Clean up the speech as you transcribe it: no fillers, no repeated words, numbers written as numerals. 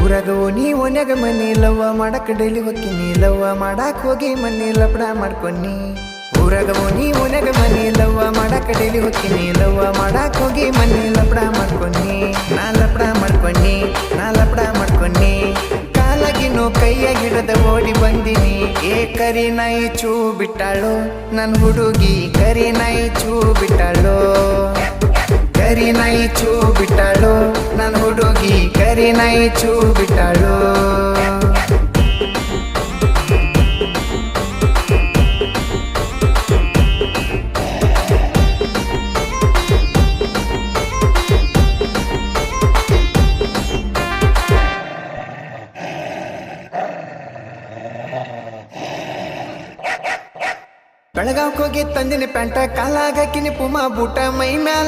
ಊರಾಗ ನೀ ಓನ್ಯಾಗ ಮನಿ ಲವ್ವ ಮಾಡಕ್ ಡೈಲಿ ಹೊಕ್ಕಿನಿ ಲವ್ವ ಮಾಡಕ್ ಹೋಗಿ ಮನಿ ಲಪಡ ಮಾಡ್ಕೊನಿ ಊರಾಗ ನೀ ಓನ್ಯಾಗ ಮನಿ ಲವ್ವ ಮಾಡಕ್ ಡೈಲಿ ಹೊಕ್ಕಿನಿ ಲವ್ವ ಮಾಡಕ್ ಹೋಗಿ ಮನಿ ಲಪಡ ಮಾಡ್ಕೊನಿ ನಾ ಲಪಡ ಮಾಡ್ಕೊನಿ ಕಾಲಾಗಿನೋ ಕೈಯ ಗಿಡದ ಓಡಿ ಬಂದಿನಿ ಏ ಕರಿ ನಾಯಿ ಚೂ ಬಿಟ್ಟಾಳು ನನ್ ಹುಡುಗಿ ಕರಿ ನಾಯಿ ಚೂ ಬಿಟ್ಟಾಳು ಕರಿ ನಾಯಿ ಚೂ ಬಿಟ್ಟಾಳು ನನ್ ಹುಡುಗಿ ಕರಿ ನಾಯಿ ಚೂ ಬಿಟ್ಟಾಳು ಬೆಳಗಾವ್ಕ್ ಹೋಗಿ ತಂದಿನಿ ಪ್ಯಾಂಟ ಕಾಲಾಗ ಹಾಕಿನಿ ಪುಮಾ ಬೂಟ ಮೈ ಮ್ಯಾಲ